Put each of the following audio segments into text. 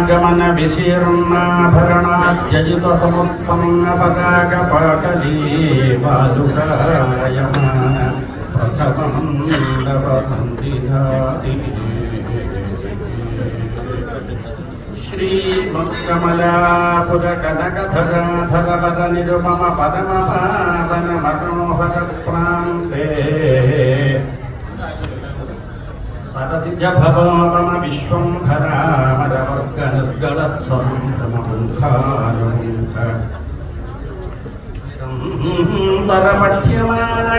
गमन विशीर्णाभरणाद्ययुत समुत्पन्न पराग पाटली बालुकायमान प्रथममण्डप संविधाति श्रीमत्कमलापुर कनकधराधरवर निरुपम पदम पावन मनोहर प्रान्ते सरसिज भवोपम विश्वंभरामरवर्ग निर्गलत्संभ्रममुखानुमुख तरपठ्यमान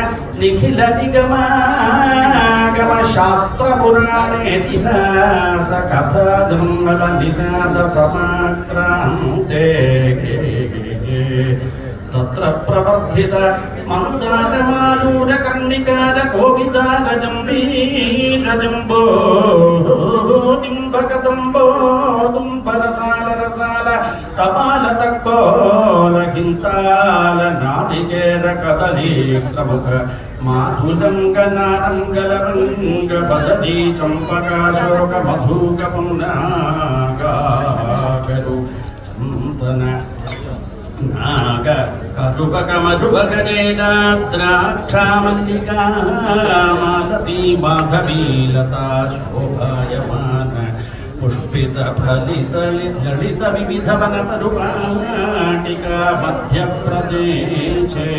निखिल निगमागम शास्त्र पुराणेतिहास कथा दुर्मल निनाद समाक्रान्ते तत्र प्रवर्धित मंदार मालूर कर्णिकार कोविदार जंबीर जंबो दिंबकदंबो दुंबरसाल रसाल तमाल तक्कोल हिंताल नादिकेर कदली प्रमुख माधुलंग नारंग लवंग बदली चंपकाशोक मधुक पुन्नागागरु चंदन नाग करुपक मधुबक जैलाद्राक्षा मल्लिका मालती माधवी लता शोभायमान पुष्पित फलित ललित विविध वनतरुवाटिका मध्य प्रदेशे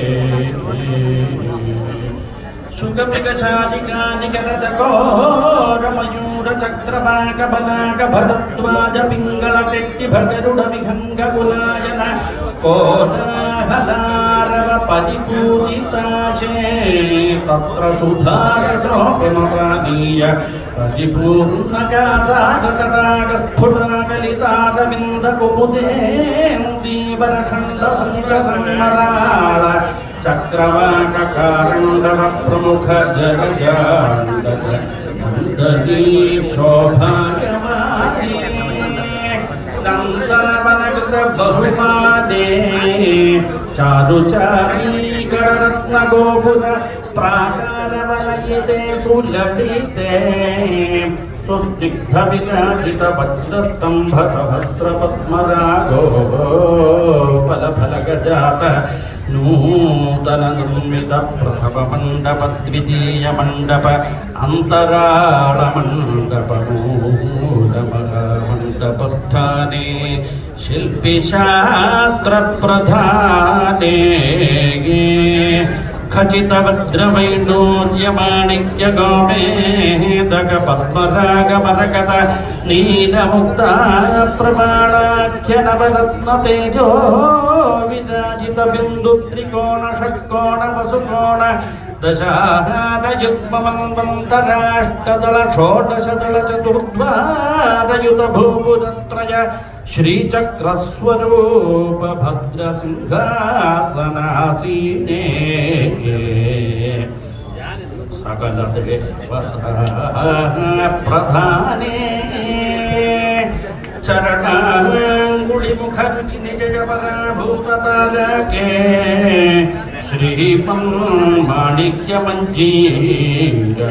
सुगपिकशालिका निकरज घोर मयूर चक्रवाक बलाक भरद्वाज पिंगल व्यक्ति भगरुड विहंग कुलायन कोलाहलारव परिपूरिताशे तत्र सुधारसोपमपानीय परिपूर्णकासारतटागस्फुटाकलितारविन्द कुमुदेन्दीवरखण्ड संचरन्मराळ चक्रवाककारण्डव प्रमुख जगजाण्डज नन्दनी शोभायमाने नन्दनवनकृत बहुमाने चारुचारीकररत्न गोपुर प्राकारवलयिते सुललिते सुस्निग्ध विराजित वज्रस्तंभ सहस्र पद्मरागो फलफलगजात नूतन निर्मित प्रथम मंडप द्वितीय मंडप अंतराळ मंडप मूल मंडप स्थाने शिल्पी शास्त्र प्रधाने खचित वज्रवैडूर्य माणिक्य गौमेदक पद्मराग मरकत नीलमुक्ता प्रमाणाख्य नवरत्न तेजो विराजित बिंदु त्रिकोण षट्कोण वसुकोण दशाहार युग्ममन्वन्तराष्टदल षोडशदल चतुर्द्वारयुत भूपुरत्रय श्रीचक्रस्वरूप भद्रसिंहासनासीने सकल देवता प्रधाने चरणांगुली मुखर्जि निज पराभूततारके श्रीपं माणिक्य मंजीर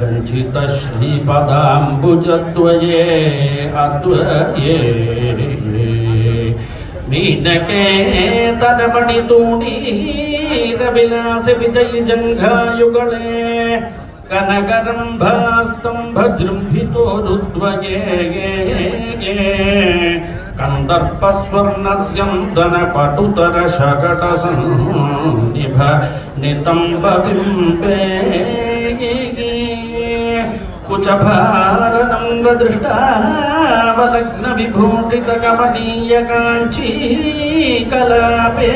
रंजित श्रीपदाम्बुजद्वये अद्वये मीनके तडमणि तूणीर विलास विजय जंघायुगले कनकरंभास्तंभ जृंभितोरुद्वये कंदर्प स्वर्णस्यन्दन पटुतर शकट सन्निभ नितंब बिंबे कुचभारनं दृष्टावलग्न विभूषित कमनीय कांची कलापे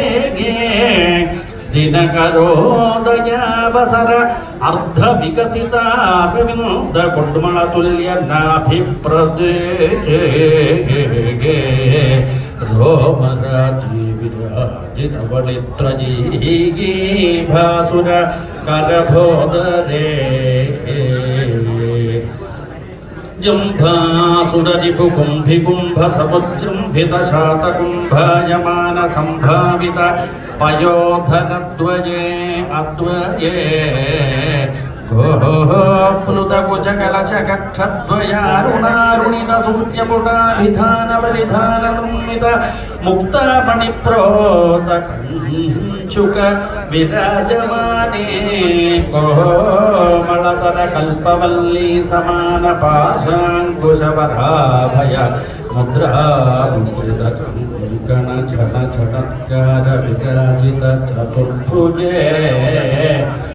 दिनकरोदयावसर अर्ध विकसितारविन्द कुड्मलतुल्य नाभिप्रदेशे रोमराजी विराजित वलित्रजी भासुर करभोदरे जंभासुररिपु कुंभिकुंभ समुजृंभित शातकुंभयमान संभावित पयोधरद्वये अद्वये ప్లుతకుచకలశకక్షద్వయారుణారుణిత సూర్యపుటాభిధానవరిధాననుమిత ముక్తామణిప్రోత కంచుక విరాజమానే కోమళతర కల్పవల్లీ సమాన పాశాంకుశవరాభయ ముద్రాముద్రిత కంకణ ఛణ ఛణత్కార విరాజిత చతుర్భుజే